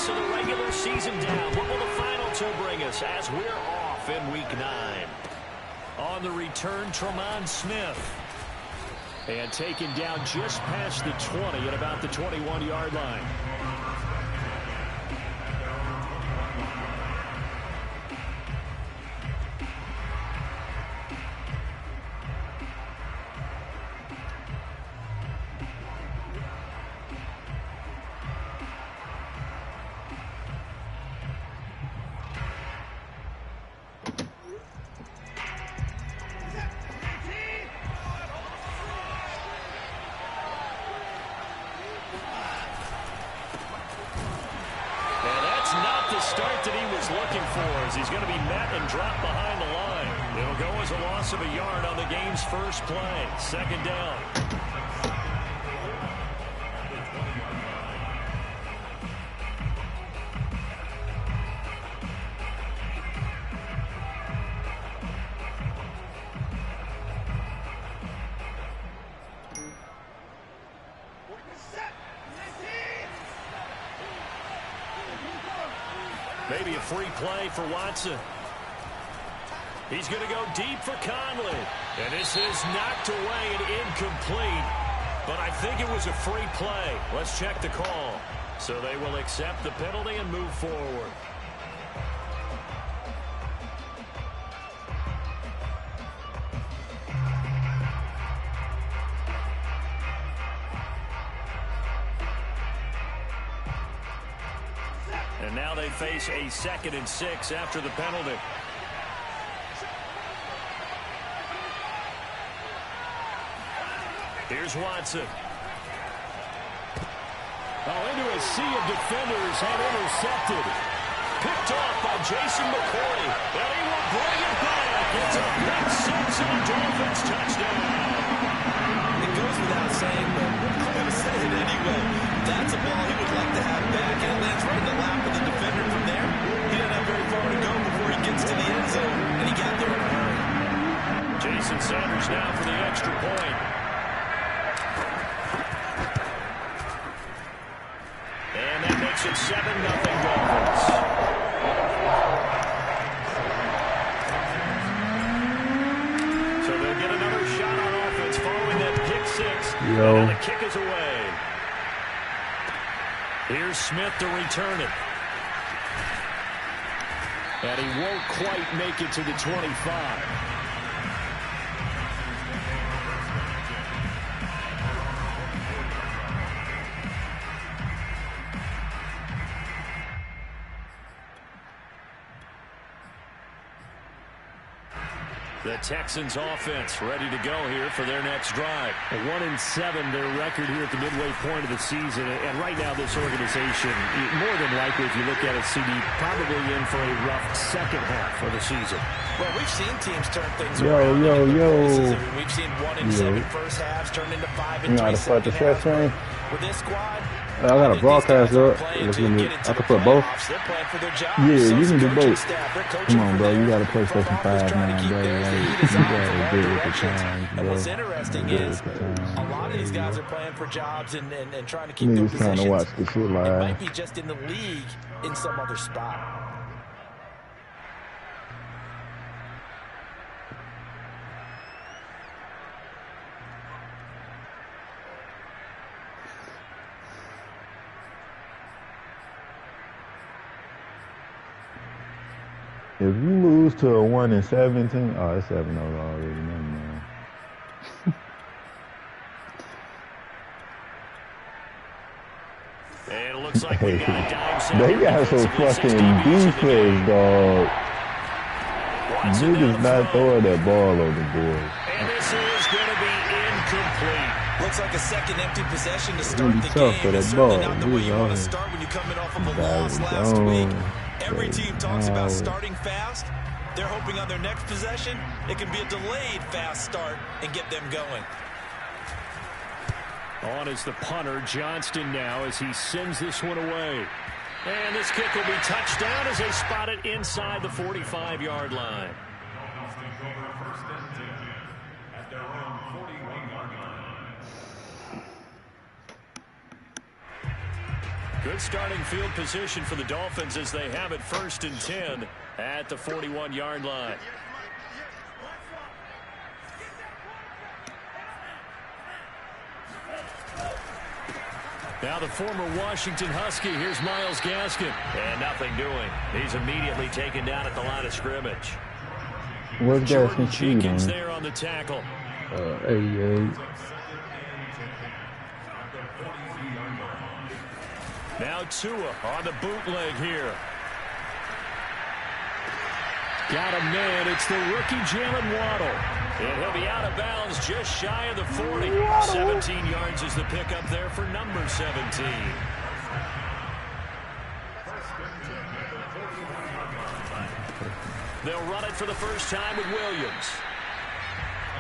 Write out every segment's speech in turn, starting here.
of the regular season down. What will the final two bring us as we're off in Week 9? On the return, Tremont Smith. And taken down just past the 20 at about the 21-yard line. Start that he was looking for as he's going to be met and dropped behind the line. It'll go as a loss of a yard on the game's first play. Second down. Maybe a free play for Watson. He's going to go deep for Conley. And this is knocked away and incomplete. But I think it was a free play. Let's check the call. So they will accept the penalty and move forward. And now they face a 2nd and 6 after the penalty. Here's Watson. Oh, into a sea of defenders, had intercepted. Picked off by Jason McCourty. And he will bring it back. It's a pick 6 and a Dolphins touchdown. It goes without saying, but I'm going to say it anyway. That's a ball he would like to have back, and it lands right in the lap of the defender from there. He doesn't have very far to go before he gets to the end zone, and he got there in a hurry. Jason Sanders now for the extra point. And that makes it 7-0 Dolphins. So they'll get another shot on offense following that pick 6. And the kick is away. Here's Smith to return it. And he won't quite make it to the 25. The Texans offense ready to go here for their next drive. 1-7 their record here at the midway point of the season. And right now this organization, more than likely if you look at it, CD, probably in for a rough second half of the season. Well, we've seen teams turn things around. We've seen 1-7 first halves turn into 5-3 second halves. With this squad, I got a broadcast up. I can put both. Yeah, you can do both. Come on, bro. You got to PlayStation 5, man, bro. You got to do it with the times, bro. And what's interesting is a lot of these guys are playing for jobs and trying to keep their positions. Trying to watch the shit live. It might be just in the league in some other spot. If you lose to a 1-17, oh, it's 7-0 already, man. And it looks like we got a dime set. They got some fucking defense, dog. Niggas not throwing that ball on the board. And this is going to be incomplete. Looks like a second empty possession to start the game. It's certainly not the way you want to start when you're coming off of a loss last week. Every team talks about starting fast. They're hoping on their next possession, it can be a delayed fast start and get them going. On is the punter, Johnston now, as he sends this one away. And this kick will be touchdown as they spot it inside the 45-yard line. Good starting field position for the Dolphins as they have it 1st and 10 at the 41-yard line. Now the former Washington Husky. Here's Myles Gaskin. And nothing doing. He's immediately taken down at the line of scrimmage. Where's Jordan Gaskin Jenkins there on the tackle. 88. Now Tua on the bootleg here. Got a man. It's the rookie Jalen Waddle. And he'll be out of bounds just shy of the 40. 17 yards is the pickup there for number 17. They'll run it for the first time with Williams.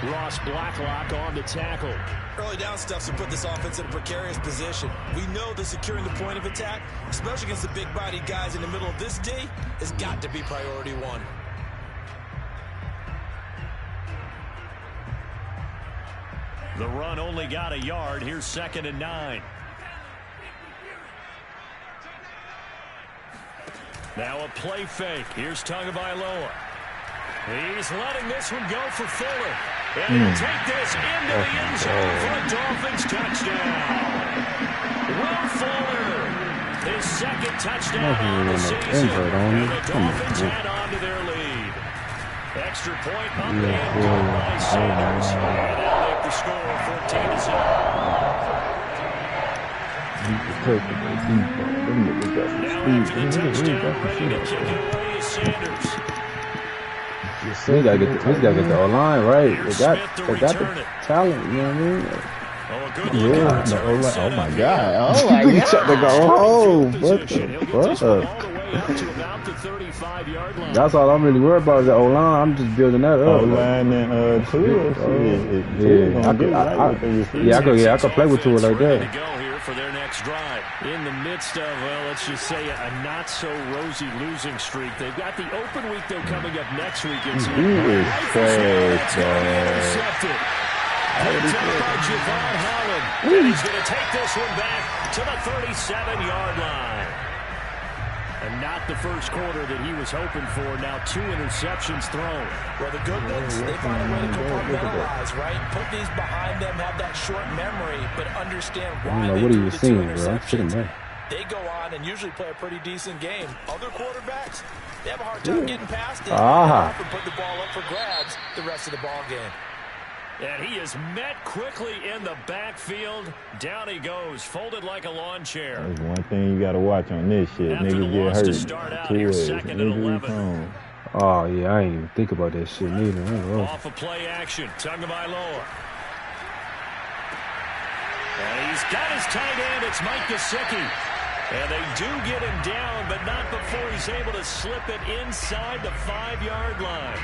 Ross Blacklock on the tackle. Early down stuff to put this offense in a precarious position. We know that securing the point of attack, especially against the big-bodied guys in the middle of this D, has got to be priority one. The run only got a yard. Here's 2nd and 9. Now a play fake. Here's Tagovailoa. He's letting this one go for Fuller. And he'll take this into the end zone for a Dolphins touchdown. Will Fuller, his 2nd touchdown on the season. And the Dolphins add on to their lead. Extra point up and good by Sanders. And they'll make the score 14-0. Now after the touchdown, ready to kick it away is Sanders. We gotta get the O-line right. They got the talent, you know what I mean? Yeah, the O-line. Oh my God! Oh my God! They go, oh, what the fuck? That's all I'm really worried about is the O-line. I'm just building that up. O-line and Tua. I could play with Tua like that. For their next drive. In the midst of, well, let's just say a not-so-rosy losing streak. They've got the open week, though, coming up next week. It's he is trash, intercepted. Picked up by Javon Holland. And he's going to take this one back to the 37-yard line. And not the first quarter that he was hoping for. Now 2 interceptions thrown. Well, the good ones, they find a way to compartmentalize, right? Put these behind them, have that short memory, but understand why they threw the 2 interceptions. They go on and usually play a pretty decent game. Other quarterbacks, they have a hard time getting past it. They often put the ball up for grabs the rest of the ball game. And he is met quickly in the backfield. Down he goes, folded like a lawn chair. That's one thing you got to watch on this shit. Niggas get hurt. To start out here, 2nd and 11. Oh, yeah, I ain't even think about that shit neither. Off of play action, Tagovailoa. And he's got his tight end. It's Mike Gesicki. And they do get him down, but not before he's able to slip it inside the 5-yard line.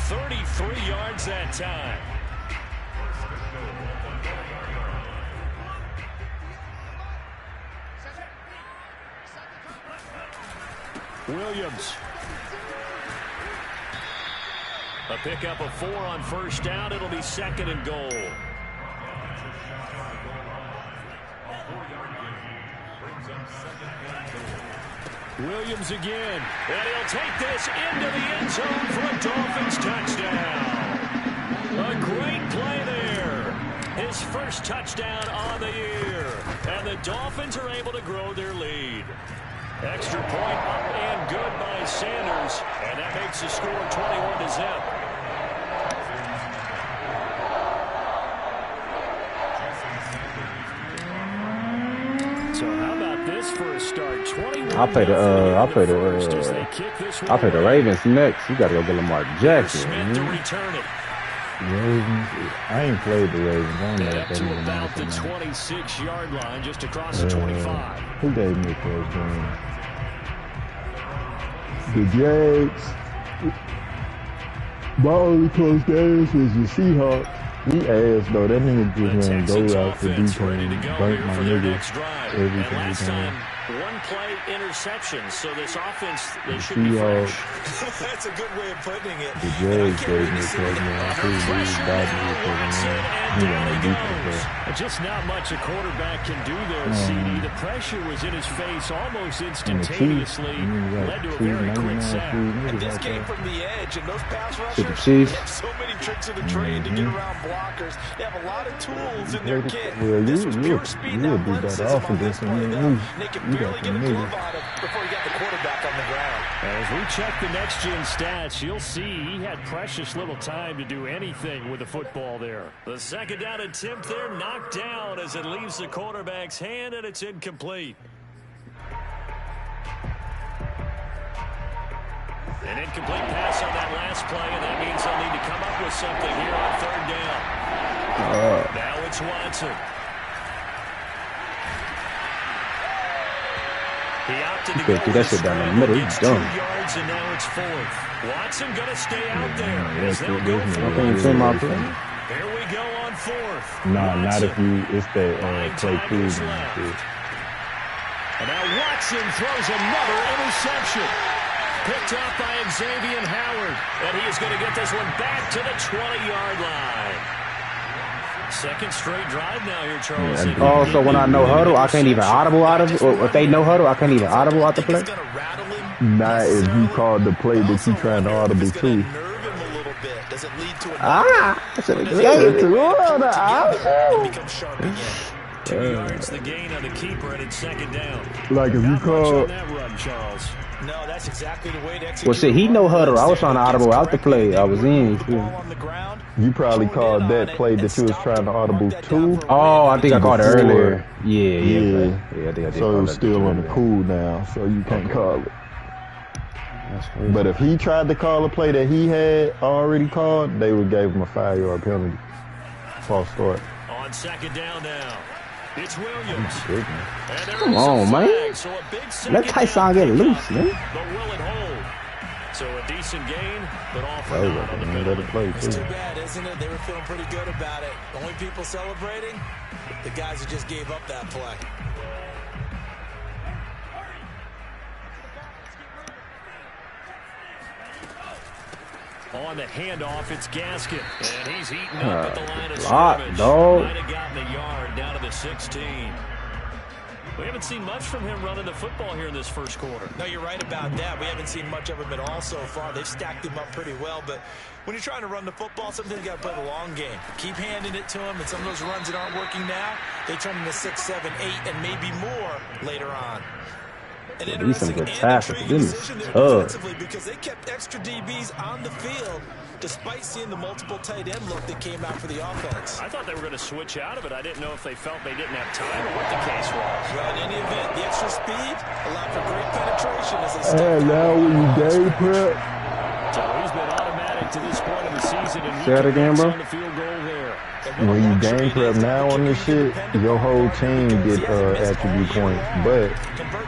33 yards that time. Williams. A pickup of 4 on first down. It'll be 2nd and goal. Williams again. And he'll take this into the end zone for a Dolphins touchdown. A great play there. His first touchdown on the year. And the Dolphins are able to grow their lead. Extra point up and good by Sanders. And that makes the score 21-0. So how about this for a start? 21. I'll play the Ravens next. You gotta go get Lamar Jackson. Smith to return it. Ravens. I ain't played the Ravens. I don't know up to about the 26-yard line, just across the 25. Who gave me first game? The Jags. My only close games was the Seahawks. He asked, though, that nigga just want to go out for defense and burnt my nigga every single time. one-play interceptions, so this offense, they should be fresh. That's a good way of putting it. The Jays gave me Just not much a quarterback can do there, CD. The pressure was in his face almost instantaneously, led to a very quick sack. And this came from the edge, and those pass rushers, they have so many tricks of the trade to get around blockers. They have a lot of tools in their kit. This was pure speed and athleticism on this play, though. They could barely get a glove on him before he got the quarterback on the ground. As we check the next-gen stats, you'll see he had precious little time to do anything with the football there. The second down attempt there knocked down as it leaves the quarterback's hand, and it's incomplete. An incomplete pass on that last play, and that means they'll need to come up with something here on third down. Now it's Watson. He opted to go that shit down in the middle. He's done. 2 yards, and now it's fourth. Watson going to stay out there. Here we go on fourth. Nah, not if you, it's the play cool. And now Watson throws another interception. Picked off by Xavier Howard. And he is going to get this one back to the 20-yard line. Second straight drive now here, Charles. Oh, so when I know huddle, I can't even audible out of it? Or if they know huddle, I can't even audible out the play? Not if you called the play that you trying to audible to. I should have it 2 yards the gain on the keeper, and it's second down. Like if you call that run, Charles. No, that's exactly the way to execute. Well, see, he no huddle. I was trying to audible out the play. I was in. You probably called that play that you was trying to audible to. Oh, I think I called it earlier. Yeah, I think I did. So it was still on the cool down, so you can't call it. But if he tried to call a play that he had already called, they would give him a 5-yard penalty. False start. On second down now. It's Williams. Come on, man. So let Tyson get loose, man. But will it hold? So a decent gain, but all for naught on the penalty. It's too bad, isn't it? They were feeling pretty good about it. The only people celebrating, the guys who just gave up that play. On the handoff, it's Gaskin. And he's eating up at the line of scrimmage. Might have gotten a yard down to the 16. We haven't seen much from him running the football here in this first quarter. No, you're right about that. We haven't seen much of him at all so far. They've stacked him up pretty well. But when you're trying to run the football, sometimes you got to play the long game. Keep handing it to him. And some of those runs that aren't working now, they turn into 6, 7, 8, and maybe more later on. These some good tackles. Because they kept extra DBs on the field despite seeing the multiple tight end look that came out for the offense. I thought they were going to switch out of it. I didn't know if they felt they didn't have time or what the case was. Well, in any event, the extra speed allowed for great penetration as they stepped now when you game prep. So he's been automatic to this point of the season. And say that again, bro. The field goal there. When you game prep now on this shit, your whole team get attribute points, but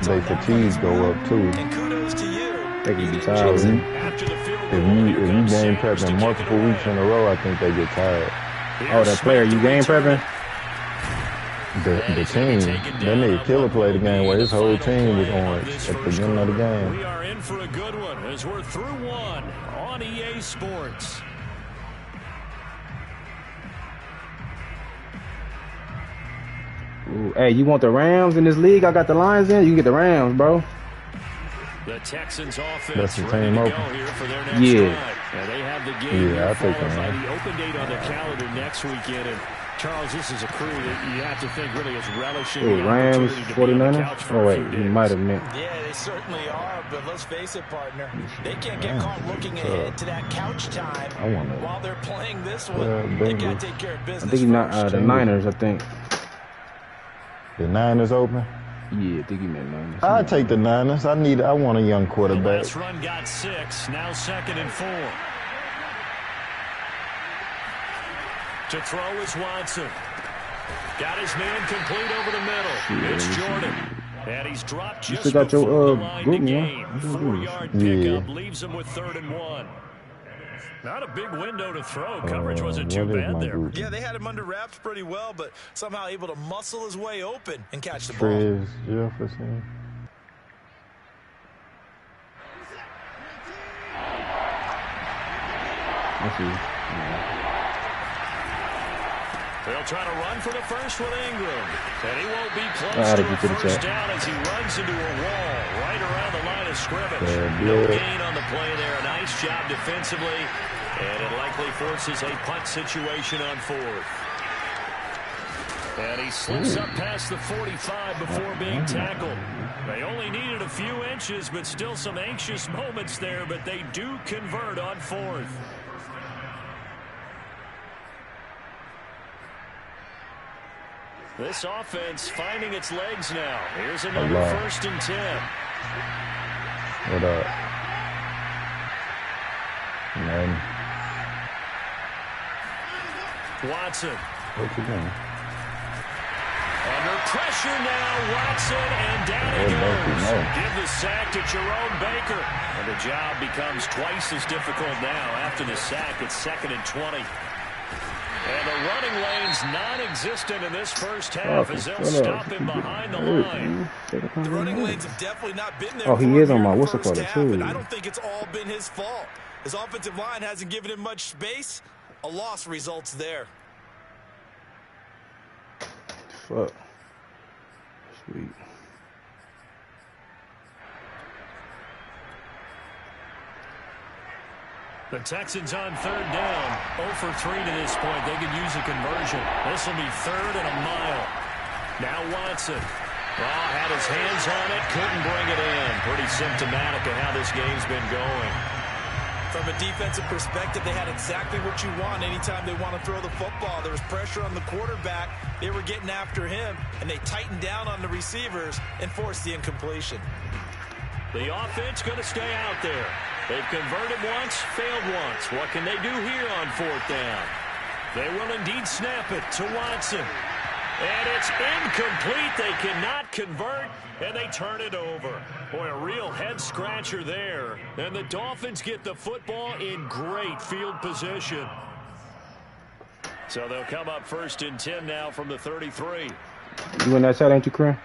they fatigue go up too. And kudos to you. They can be tired. If you game prepping multiple weeks in a row, I think they get tired. Oh, that player you game prepping? The team. That nigga Killer played the game where his whole team was orange at the beginning of the game. We are in for a good one as we're through one on EA Sports. Ooh, hey, you want the Rams in this league? I got the Lions in. You can get the Rams, bro. The Texans offense that's the ready team to open. Go here for their next yeah. drive. Now they have the game I'll take followed by them. the open date on the calendar next weekend. And Charles, this is a crew that you have to think really is relishing the Rams, opportunity to be on the couch 49ers? for Oh, wait, a few you days. might have meant. Yeah, they certainly are, but let's face it, partner. They can't get caught looking ahead to that couch time while they're playing this one. They got to take care of business. I think he's not the Niners, I think. The Niners open? Yeah, I think he meant Niners. I'll take the Niners. I want a young The quarterback. last run got 6, now 2nd and 4. To throw is Watson. Got his man complete over the middle. It's Jordan. And he's dropped just still got before your, the line group, to gain. man. 4-yard pickup leaves him with 3rd and 1. Not a big window to throw. Coverage wasn't too bad there. Group? Yeah, they had him under wraps pretty well, but somehow able to muscle his way open and catch the ball. Trez Jefferson. Let's see. They'll try to run for the first with Ingram. And he won't be close to a first down as he runs into a wall right around the line of scrimmage. No gain on the play there. A nice job defensively. And it likely forces a punt situation on fourth. And he slips up past the 45 before being tackled. They only needed a few inches, but still some anxious moments there. But they do convert on fourth. This offense finding its legs now. Here's another 1st and 10. What up? Man. Watson. What you doing? Under pressure now, Watson, and down he goes. Give the sack to Jerome Baker. And the job becomes twice as difficult now. After the sack, it's 2nd and 20. And the running lane's non-existent in this first half as they'll stop him behind the line. The running lanes have definitely not been there. Oh, he is on my whistle for the too. And I don't think it's all been his fault. His offensive line hasn't given him much space. A loss results there. Fuck. Sweet. The Texans on 3rd down. 0 for 3 to this point. They could use a conversion. This will be 3rd and a mile. Now Watson. Oh, had his hands on it. Couldn't bring it in. Pretty symptomatic of how this game's been going. From a defensive perspective, they had exactly what you want anytime they want to throw the football. There was pressure on the quarterback. They were getting after him, and they tightened down on the receivers and forced the incompletion. The offense going to stay out there. They've converted once, failed once. What can they do here on 4th down? They will indeed snap it to Watson. And it's incomplete. They cannot convert, and they turn it over. Boy, a real head-scratcher there. And the Dolphins get the football in great field position. So they'll come up 1st and 10 now from the 33. You in that side, ain't you, Cram?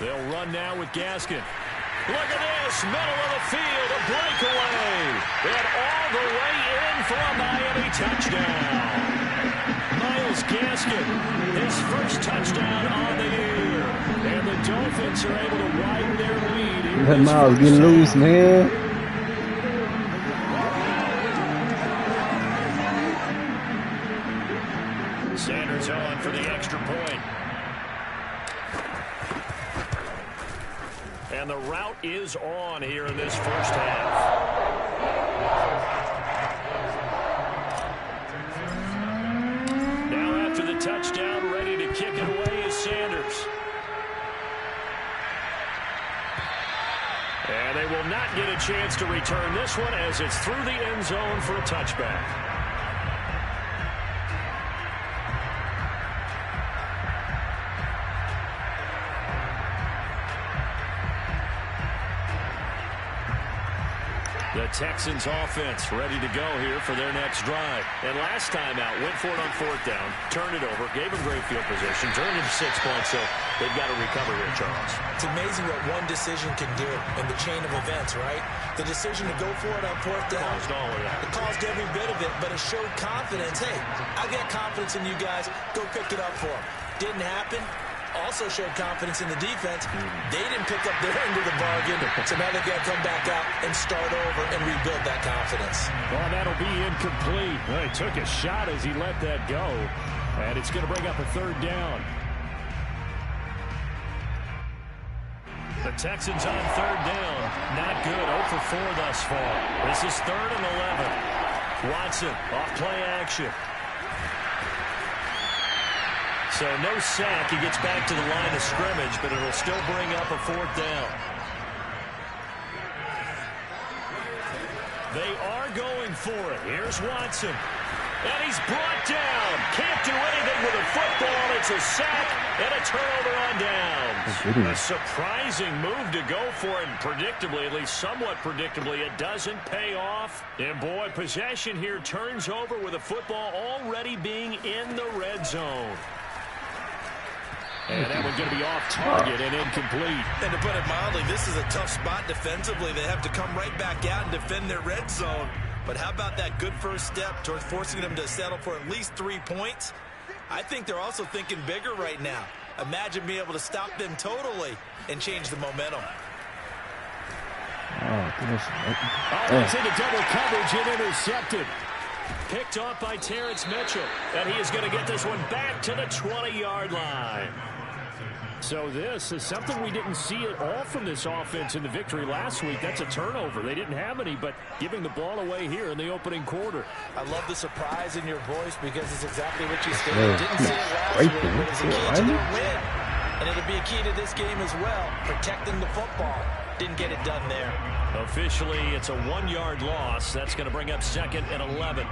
They'll run now with Gaskin. Look at this, middle of the field, a breakaway. And all the way in for a Miami touchdown. Myles Gaskin, his first touchdown on the year. And the Dolphins are able to widen their lead. Let Myles get loose, man. Sanders on for the extra point. And the route is on here in this first half. Now after the touchdown, ready to kick it away is Sanders. And they will not get a chance to return this one as it's through the end zone for a touchback. The Texans offense ready to go here for their next drive. And last time out, went for it on 4th down, turned it over, gave them great field position, turned into 6 points, so they've got to recover here, Charles. It's amazing what one decision can do in the chain of events, right? The decision to go for it on 4th down. Caused all of that. It caused every bit of it, but it showed confidence. Hey, I got confidence in you guys. Go pick it up for them. Didn't happen. Also showed confidence in the defense. They didn't pick up their end of the bargain, so now they've got to come back out and start over and rebuild that confidence. Well, that'll be incomplete. Well, he took a shot as he let that go, and it's going to bring up a 3rd down. The Texans on 3rd down. Not good. 0 for 4 thus far. This is 3rd and 11. Watson off play action. So no sack. He gets back to the line of scrimmage, but it'll still bring up a 4th down. They are going for it. Here's Watson. And he's brought down. Can't do anything with a football. It's a sack and a turnover on downs. A surprising move to go for it. And predictably, at least somewhat predictably, it doesn't pay off. And boy, possession here turns over with a football already being in the red zone. And that one's going to be off target and incomplete. And to put it mildly, this is a tough spot defensively. They have to come right back out and defend their red zone. But how about that good first step towards forcing them to settle for at least 3 points? I think they're also thinking bigger right now. Imagine being able to stop them totally and change the momentum. It's into double coverage and intercepted. Picked off by Terrence Mitchell. And he is going to get this one back to the 20-yard line. So this is something we didn't see at all from this offense in the victory last week. That's a turnover. They didn't have any, but giving the ball away here in the opening quarter. I love the surprise in your voice because it's exactly what you stated. Didn't see it last week, but it's a key to their win. And it'll be a key to this game as well, protecting the football. Didn't get it done there. Officially, it's a 1-yard loss. That's going to bring up 2nd and 11.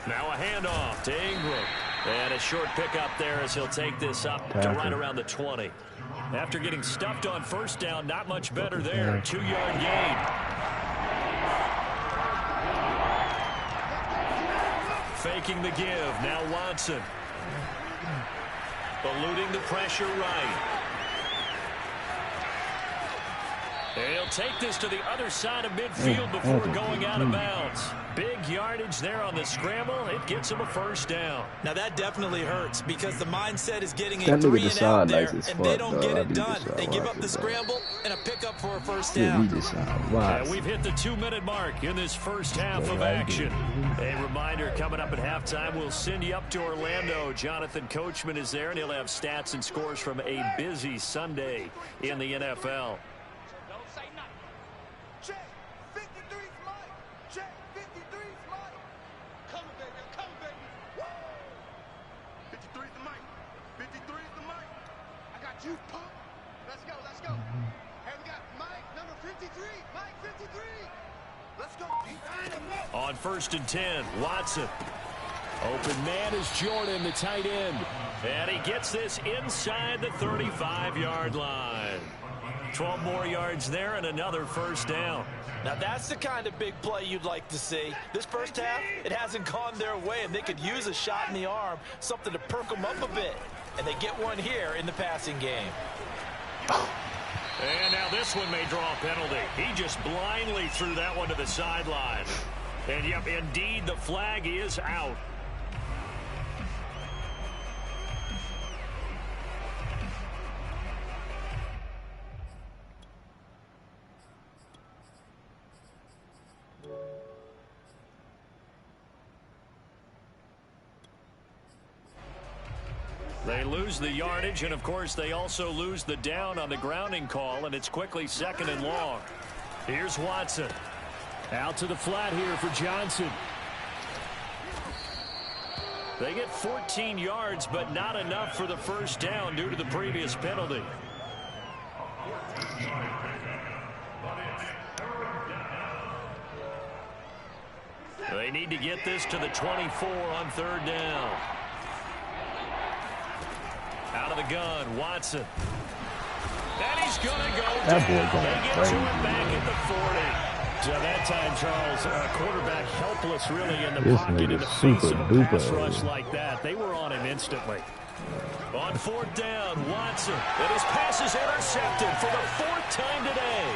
Now a handoff to Ingram. And a short pickup there as he'll take this up to right around the 20. After getting stuffed on first down, not much better there. 2-yard gain. Faking the give. Now Watson. Eluding the pressure right. He'll take this to the other side of midfield before going out of bounds. Big yardage there on the scramble. It gets him a first down. Now that definitely hurts because the mindset is getting a 3 and out there, and they don't get it done. They give up the scramble and a pickup for a first down. And we've hit the 2-minute mark in this first half of action. A reminder, coming up at halftime, we'll send you up to Orlando. Jonathan Coachman is there, and he'll have stats and scores from a busy Sunday in the NFL. On 1st and 10, Watson. Open man is Jordan, the tight end. And he gets this inside the 35-yard line. 12 more yards there and another first down. Now that's the kind of big play you'd like to see. This first half, it hasn't gone their way, and they could use a shot in the arm, something to perk them up a bit. And they get one here in the passing game. And now this one may draw a penalty. He just blindly threw that one to the sideline. And, yep, indeed, the flag is out. They lose the yardage, and, of course, they also lose the down on the grounding call, and it's quickly 2nd and long. Here's Watson. Out to the flat here for Johnson. They get 14 yards, but not enough for the first down due to the previous penalty. They need to get this to the 24 on 3rd down. Out of the gun, Watson. And he's going to go down. They get to him back at the 40. So that time, Charles, quarterback helpless really in the pocket in the face of a pass rush like that. They were on him instantly. On 4th down, Watson. And his pass is intercepted for the 4th time today.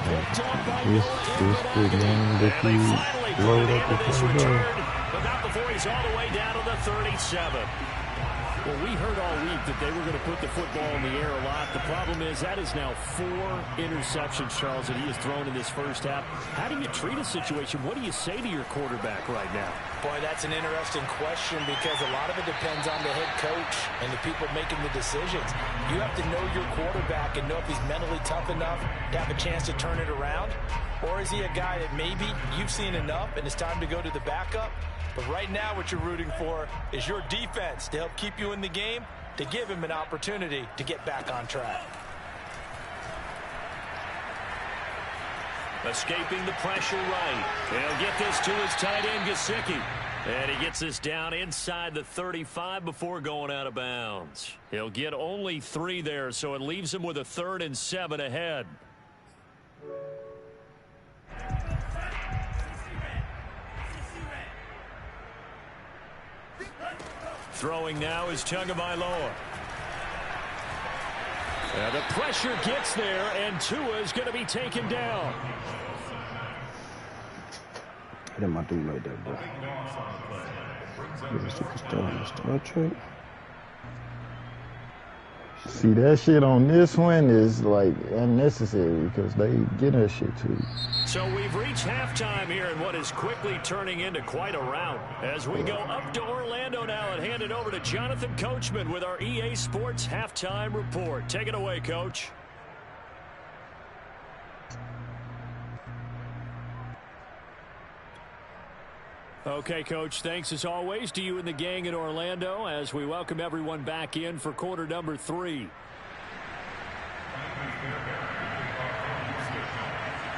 Picked up by and they finally bring the end of this return, but not before he's all the way down to the 37. Well, we heard all week that they were going to put the football in the air a lot. The problem is that is now 4 interceptions, Charles, that he has thrown in this first half. How do you treat a situation? What do you say to your quarterback right now? Boy, that's an interesting question because a lot of it depends on the head coach and the people making the decisions. You have to know your quarterback and know if he's mentally tough enough to have a chance to turn it around. Or is he a guy that maybe you've seen enough and it's time to go to the backup? But right now what you're rooting for is your defense to help keep you in the game, to give him an opportunity to get back on track. Escaping the pressure right. He'll get this to his tight end, Gesicki. And he gets this down inside the 35 before going out of bounds. He'll get only 3 there, so it leaves him with a 3rd and 7 ahead. Throwing now is Tagovailoa. The pressure gets there, and Tua is going to be taken down. I didn't want to do like that, bro. Star Trek. See, that shit on this one is like unnecessary because they get that shit too. So we've reached halftime here in what is quickly turning into quite a rout. As we go up to Orlando now and hand it over to Jonathan Coachman with our EA Sports halftime report. Take it away, Coach. Okay, Coach, thanks as always to you and the gang in Orlando as we welcome everyone back in for quarter number 3.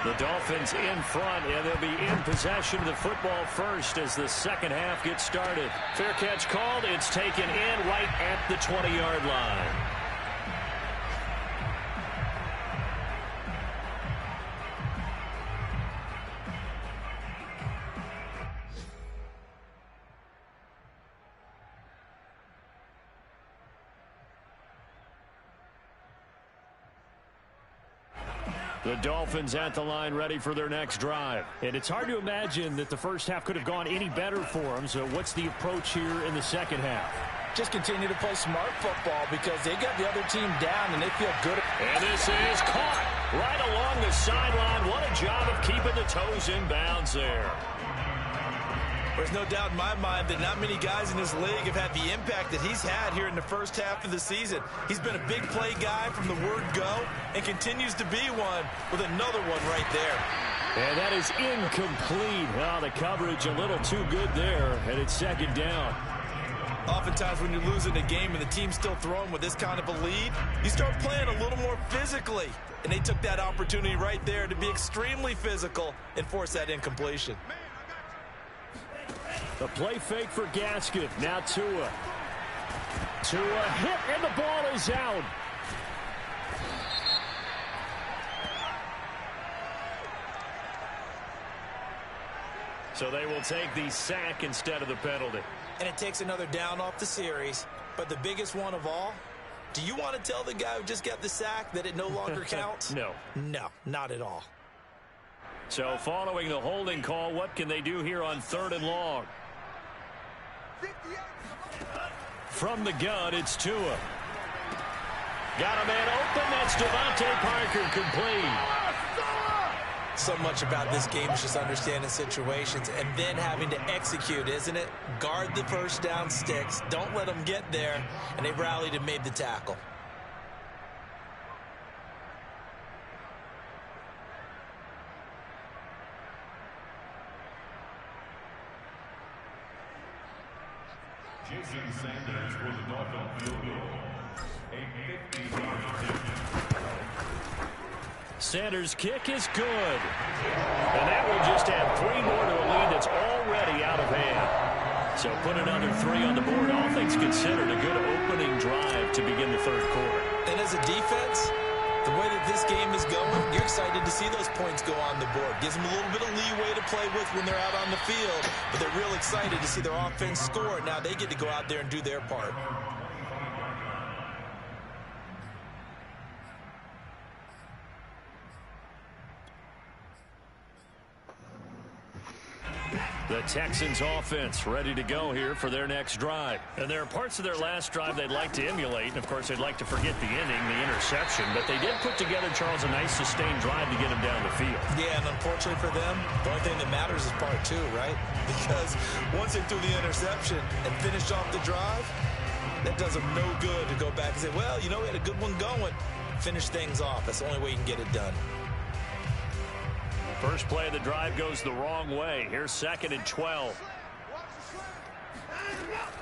The Dolphins in front, and they'll be in possession of the football first as the second half gets started. Fair catch called. It's taken in right at the 20-yard line. The Dolphins at the line ready for their next drive. And it's hard to imagine that the first half could have gone any better for them. So what's the approach here in the second half? Just continue to play smart football because they got the other team down and they feel good. And this is caught right along the sideline. What a job of keeping the toes in bounds there. There's no doubt in my mind that not many guys in this league have had the impact that he's had here in the first half of the season. He's been a big play guy from the word go and continues to be one with another one right there. And that is incomplete. Well, the coverage a little too good there, and it's second down. Oftentimes when you're losing a game and the team's still throwing with this kind of a lead, you start playing a little more physically. And they took that opportunity right there to be extremely physical and force that incompletion. The play fake for Gaskin. Now Tua. Tua hit, and the ball is out. So they will take the sack instead of the penalty. And it takes another down off the series. But the biggest one of all, do you want to tell the guy who just got the sack that it no longer counts? No. No, not at all. So following the holding call, what can they do here on 3rd and long? From the gun, it's Tua. Got a man open. That's Devontae Parker, complete. So much about this game is just understanding situations and then having to execute, isn't it? Guard the first down sticks. Don't let them get there. And they rallied and made the tackle. Jason Sanders for the Dolphins field goal. A 50-yard attempt. Sanders' kick is good. And that will just add 3 more to a lead that's already out of hand. So put another 3 on the board. All things considered, a good opening drive to begin the 3rd quarter. And as a defense, the way that this game is going, you're excited to see those points go on the board. Gives them a little bit of leeway to play with when they're out on the field. But they're real excited to see their offense score. Now they get to go out there and do their part. The Texans offense ready to go here for their next drive. And there are parts of their last drive they'd like to emulate. And, of course, they'd like to forget the inning, the interception. But they did put together, Charles, a nice sustained drive to get him down the field. Yeah, and unfortunately for them, the only thing that matters is part 2, right? Because once they threw the interception and finished off the drive, that does them no good to go back and say, well, you know, we had a good one going. Finish things off. That's the only way you can get it done. First play of the drive goes the wrong way. Here's 2nd and 12.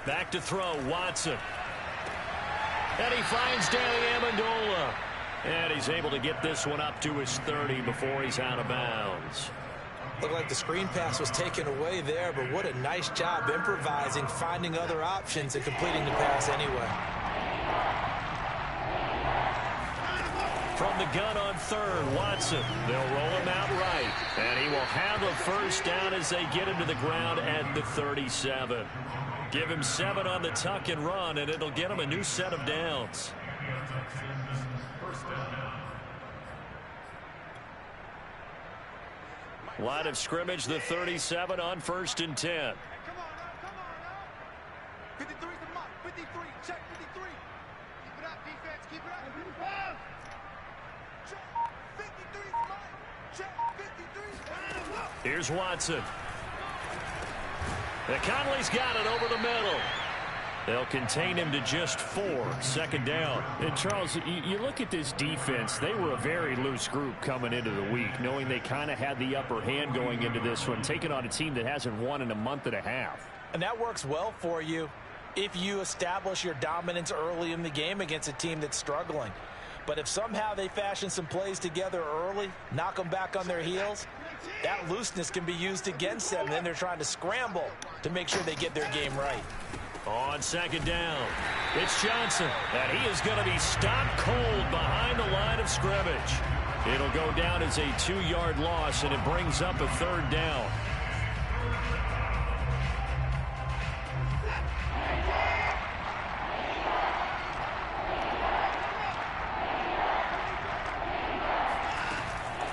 Back to throw, Watson. And he finds Danny Amendola. And he's able to get this one up to his 30 before he's out of bounds. Looked like the screen pass was taken away there, but what a nice job improvising, finding other options, and completing the pass anyway. From the gun on third, Watson. They'll roll him out right, and he will have a first down as they get him to the ground at the 37. Give him 7 on the tuck and run, and it'll get him a new set of downs. Line of scrimmage, the 37 on 1st and 10. Come on now. 53's the mark. 53. Check 53. Keep it up, defense. Keep it up. Check 53's the mark. Check 53. Here's Watson. And Conley's got it over the middle. They'll contain him to just 4. 2nd down. And Charles, you look at this defense, they were a very loose group coming into the week, knowing they kind of had the upper hand going into this one, taking on a team that hasn't won in a month and a half. And that works well for you if you establish your dominance early in the game against a team that's struggling. But if somehow they fashion some plays together early, knock them back on their heels, that looseness can be used against them. Then they're trying to scramble to make sure they get their game right. On 2nd down, it's Johnson, and he is going to be stopped cold behind the line of scrimmage. It'll go down as a 2-yard loss, and it brings up a 3rd down.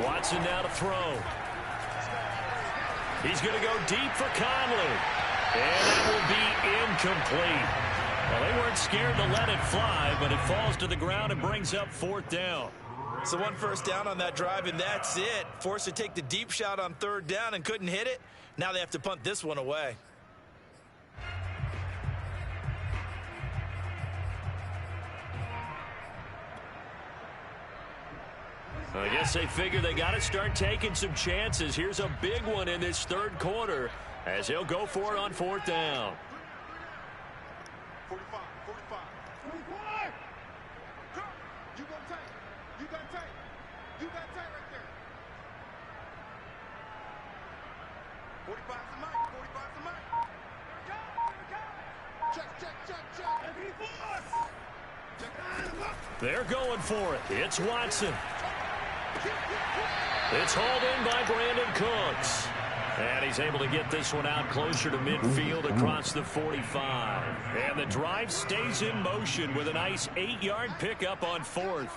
Watson now to throw. He's going to go deep for Conley. And that will be incomplete. Well, they weren't scared to let it fly, but it falls to the ground and brings up 4th down. So 1 first down on that drive, and that's it. Forced to take the deep shot on 3rd down and couldn't hit it. Now they have to punt this one away. I guess they figure they got to start taking some chances. Here's a big one in this 3rd quarter as he'll go for it on 4th down. 45. 45. 45. You got tight. You got tight. You got tight right there. 45's the mic. 45's the mic. Here we go. Check. They're going for it. It's Watson. It's hauled in by Brandon Cooks. And he's able to get this one out closer to midfield across the 45. And the drive stays in motion with a nice 8-yard pickup on 4th.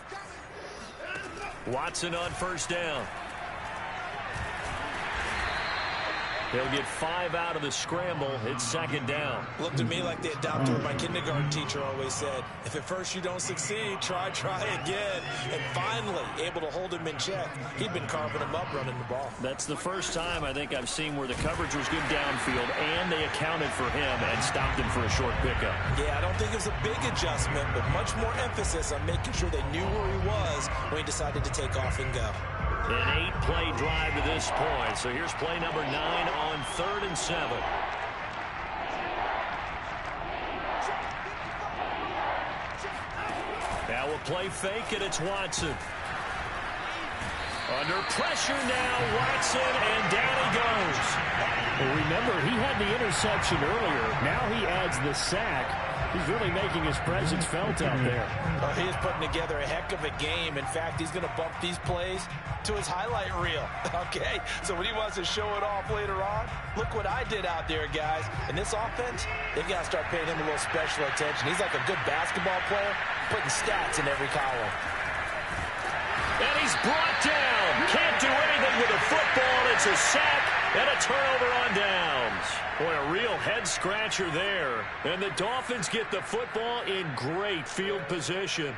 Watson on 1st down. He'll get 5 out of the scramble. It's 2nd down. Looked to me like the adopter of my kindergarten teacher always said, if at first you don't succeed, try again. And finally, able to hold him in check. He'd been carving him up running the ball. That's the first time I think I've seen where the coverage was good downfield and they accounted for him and stopped him for a short pickup. Yeah, I don't think it was a big adjustment, but much more emphasis on making sure they knew where he was when he decided to take off and go. An 8-play drive to this point. So here's play number 9 on 3rd and 7. Now we'll play fake, and it's Watson. Under pressure now, Watson, and down he goes. Well, remember, he had the interception earlier. Now he adds the sack. He's really making his presence felt out there. Oh, he is putting together a heck of a game. In fact, he's going to bump these plays to his highlight reel. Okay, so when he wants to show it off later on, look what I did out there, guys. In this offense, they've got to start paying him a little special attention. He's like a good basketball player, putting stats in every column. And he's brought down. Can't do anything with a football. It's a sack and a turnover on downs. Boy, a real head-scratcher there. And the Dolphins get the football in great field position.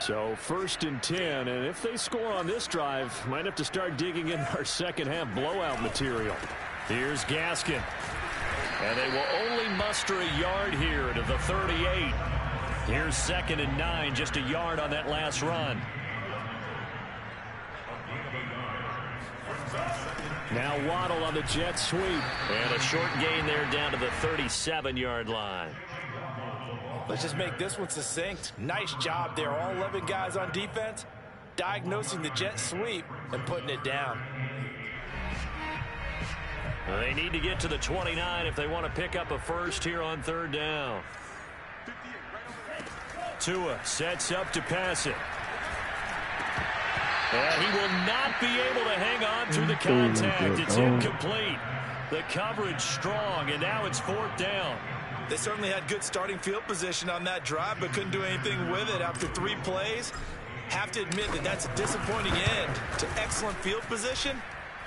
So 1st and 10, and if they score on this drive, might have to start digging in our second-half blowout material. Here's Gaskin. And they will only muster a yard here to the 38. Here's 2nd and 9, just a yard on that last run. Now Waddle on the jet sweep. And a short gain there down to the 37-yard line. Let's just make this one succinct. Nice job there. All 11 guys on defense diagnosing the jet sweep and putting it down. They need to get to the 29 if they want to pick up a first here on third down. Tua sets up to pass it. And he will not be able to hang on through the contact. It's incomplete. The coverage strong, and now it's fourth down. They certainly had good starting field position on that drive, but couldn't do anything with it after 3 plays. Have to admit that that's a disappointing end to excellent field position.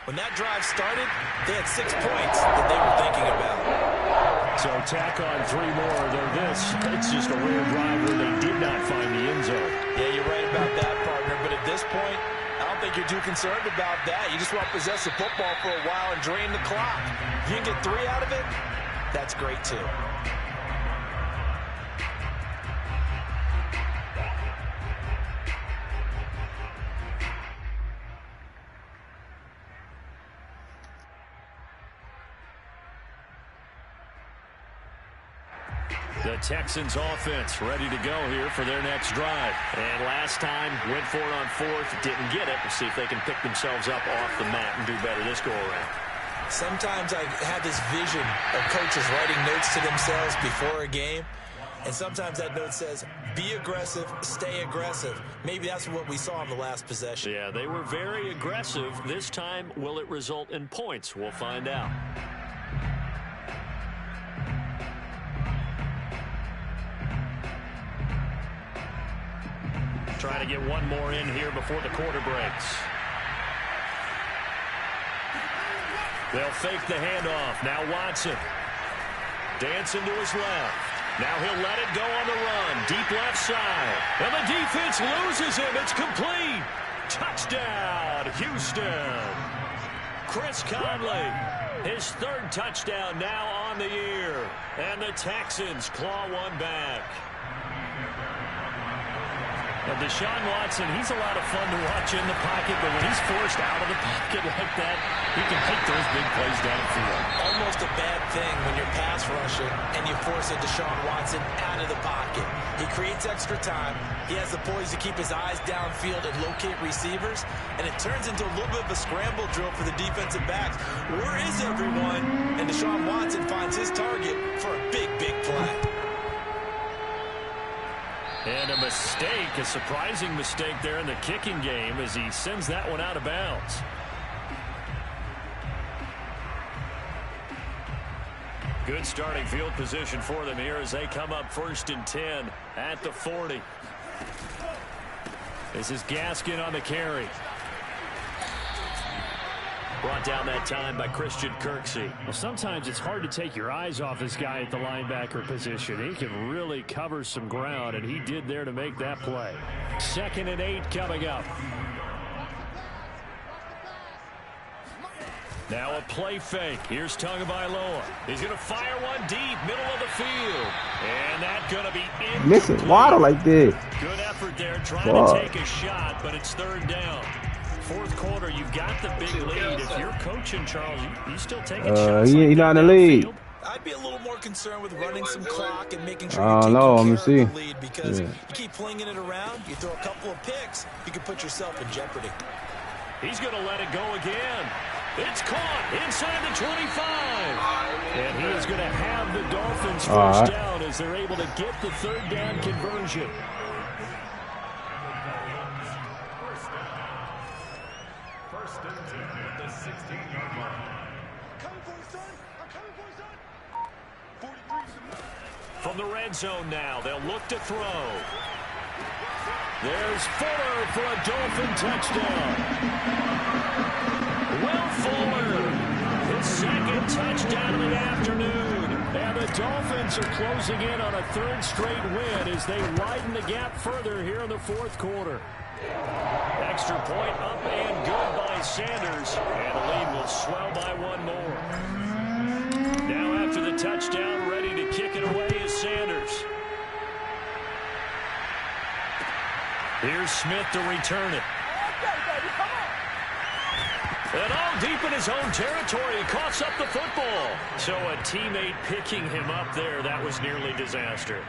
When that drive started, they had 6 points that they were thinking about. So tack on 3 more, though this, it's just a rare drive where they did not find the end zone. Yeah, you're right about that, partner, but at this point, I don't think you're too concerned about that. You just want to possess the football for a while and drain the clock. If you can get 3 out of it, that's great too. The Texans offense ready to go here for their next drive. And last time, went for it on 4th, didn't get it. We'll see if they can pick themselves up off the mat and do better this go-around. Sometimes I have this vision of coaches writing notes to themselves before a game. And sometimes that note says, be aggressive, stay aggressive. Maybe that's what we saw in the last possession. Yeah, they were very aggressive. This time, will it result in points? We'll find out. Trying to get one more in here before the quarter breaks. They'll fake the handoff. Now Watson. Dancing to his left. Now he'll let it go on the run. Deep left side. And the defense loses him. It's complete. Touchdown, Houston. Chris Conley. His 3rd touchdown now on the year. And the Texans claw one back. And Deshaun Watson, he's a lot of fun to watch in the pocket, but when he's forced out of the pocket like that, he can make those big plays downfield. Almost a bad thing when you're pass rushing and you force a Deshaun Watson out of the pocket. He creates extra time. He has the poise to keep his eyes downfield and locate receivers, and it turns into a little bit of a scramble drill for the defensive backs. Where is everyone? And Deshaun Watson finds his target for a big, big play. And a mistake, a surprising mistake there in the kicking game as he sends that one out of bounds. Good starting field position for them here as they come up 1st and 10 at the 40. This is Gaskin on the carry. Brought down that time by Christian Kirksey. Well, sometimes it's hard to take your eyes off this guy at the linebacker position. He can really cover some ground, and he did there to make that play. 2nd and 8 coming up. Now a play fake. Here's Tagovailoa. He's going to fire one deep, middle of the field. And that's going to be in. Listen, waddle like this. Good effort there, trying to take a shot, but it's 3rd down. 4th quarter, you've got the big lead. If you're coaching, Charles, you still taking shots. He's not in the lead. I'd be a little more concerned with running some clock and making sure you're taking care of the lead, because you keep flinging it around, you throw a couple of picks, you can put yourself in jeopardy. He's going to let it go again. It's caught inside the 25. And he is going to have the Dolphins first down as they're able to get the 3rd down conversion. From the red zone now, they'll look to throw. There's Fuller for a Dolphin touchdown. Will Fuller, his 2nd touchdown of the afternoon. And the Dolphins are closing in on a 3rd straight win as they widen the gap further here in the 4th quarter. Extra point up and good by Sanders. And the lead will swell by 1 more. Now after the touchdown, ready to kick it away is Sanders. Here's Smith to return it. And all deep in his own territory, he coughs up the football. So a teammate picking him up there, that was nearly disaster.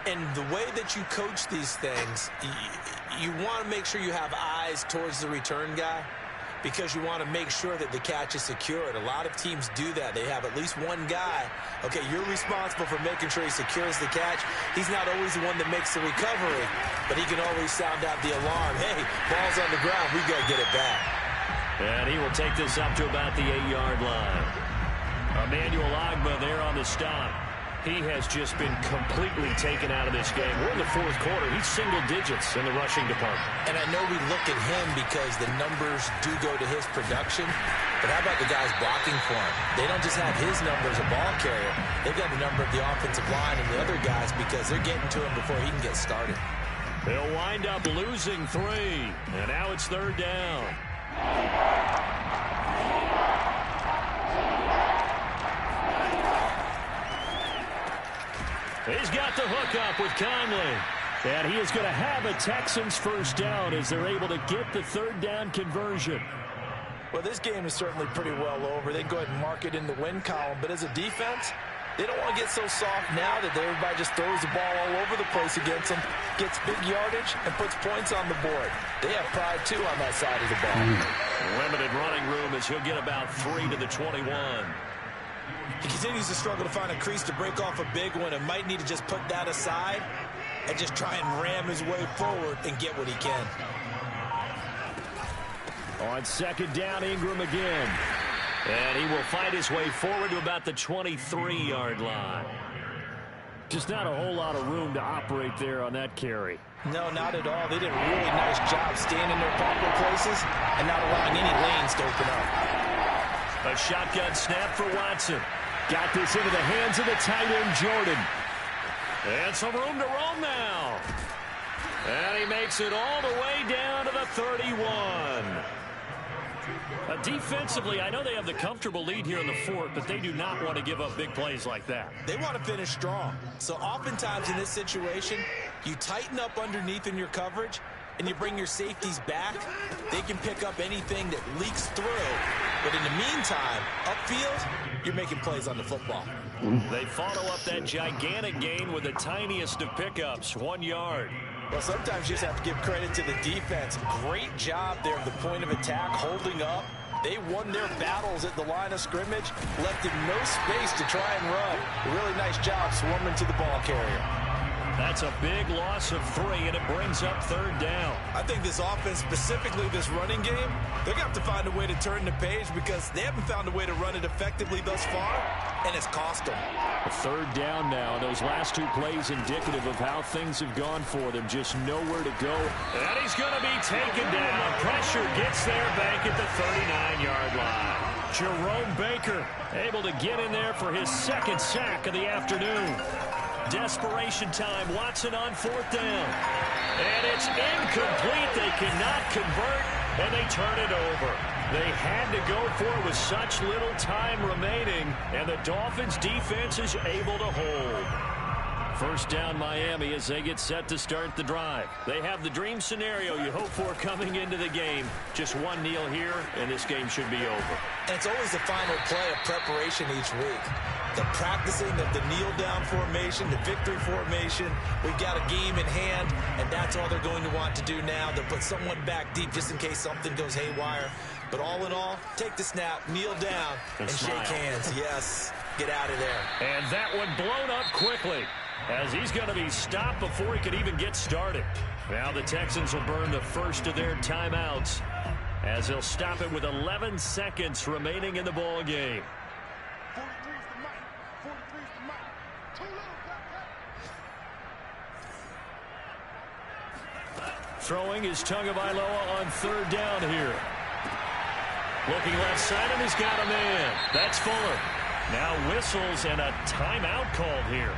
And the way that you coach these things, you want to make sure you have eyes towards the return guy because you want to make sure that the catch is secured. A lot of teams do that. They have at least one guy. Okay, you're responsible for making sure he secures the catch. He's not always the one that makes the recovery, but he can always sound out the alarm. Hey, ball's on the ground. We've got to get it back. And he will take this up to about the 8-yard line. Emmanuel Ogbah there on the stop. He has just been completely taken out of this game. We're in the fourth quarter. He's single digits in the rushing department. And I know we look at him because the numbers do go to his production. But how about the guys blocking for him? They don't just have his number as a ball carrier. They've got the number of the offensive line and the other guys because they're getting to him before he can get started. They'll wind up losing 3. And now it's 3rd down. He's got the hook up with Conley. And he is going to have a Texans first down as they're able to get the 3rd down conversion. Well, this game is certainly pretty well over. They can go ahead and mark it in the win column. But as a defense, they don't want to get so soft now that everybody just throws the ball all over the place against them, gets big yardage, and puts points on the board. They have pride, too, on that side of the ball. Limited running room as he'll get about 3 to the 21. He continues to struggle to find a crease to break off a big one and might need to just put that aside and just try and ram his way forward and get what he can. On 2nd down, Ingram again. And he will find his way forward to about the 23-yard line. Just not a whole lot of room to operate there on that carry. No, not at all. They did a really nice job staying in their proper places and not allowing any lanes to open up. A shotgun snap for Watson. Got this into the hands of the tight end, Jordan. And some room to roam now. And he makes it all the way down to the 31. Defensively, I know they have the comfortable lead here in the 4th, but they do not want to give up big plays like that. They want to finish strong. So oftentimes in this situation, you tighten up underneath in your coverage, and you bring your safeties back. They can pick up anything that leaks through. But in the meantime, upfield, you're making plays on the football. They follow up that gigantic gain with the tiniest of pickups, 1 yard. Well, sometimes you just have to give credit to the defense. Great job there at the point of attack, holding up. They won their battles at the line of scrimmage, left him no space to try and run. A really nice job swarming to the ball carrier. That's a big loss of 3, and it brings up 3rd down. I think this offense, specifically this running game, they're going to have to find a way to turn the page because they haven't found a way to run it effectively thus far, and it's cost them. A 3rd down now. Those last 2 plays indicative of how things have gone for them. Just nowhere to go. And he's going to be taken down. Pressure gets there back at the 39-yard line. Jerome Baker able to get in there for his 2nd sack of the afternoon. Desperation time. Watson on 4th down. And it's incomplete. They cannot convert, and they turn it over. They had to go for it with such little time remaining, and the Dolphins defense is able to hold. First down Miami as they get set to start the drive. They have the dream scenario you hope for coming into the game. Just one kneel here, and this game should be over. And it's always the final play of preparation each week. The practicing of the kneel-down formation, the victory formation. We've got a game in hand, and that's all they're going to want to do now. They'll put someone back deep just in case something goes haywire. But all in all, take the snap, kneel down, and shake hands. Yes, get out of there. And that one blown up quickly as he's going to be stopped before he could even get started. Now the Texans will burn the first of their timeouts as they'll stop it with 11 seconds remaining in the ball game. 43 is the mic. 43 is the mic. Too little. Throwing is Tagovailoa on 3rd down here. Looking left side, and he's got a man. That's Fuller. Now whistles and a timeout called here.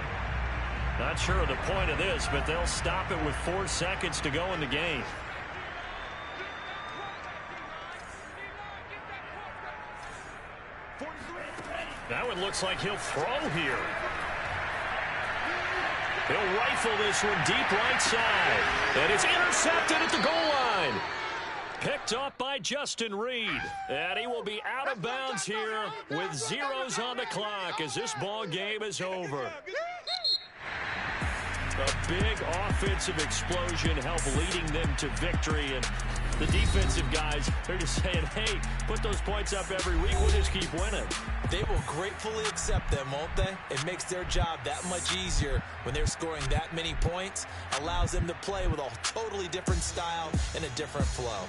Not sure of the point of this, but they'll stop it with 4 seconds to go in the game. Now it looks like he'll throw here. He'll rifle this one deep right side. And it's intercepted at the goal line. Picked up by Justin Reed. And he will be out of bounds here with zeros on the clock as this ball game is over. A big offensive explosion helped leading them to victory. And the defensive guys, they're just saying, hey, put those points up every week. We'll just keep winning. They will gratefully accept them, won't they? It makes their job that much easier when they're scoring that many points. Allows them to play with a totally different style and a different flow.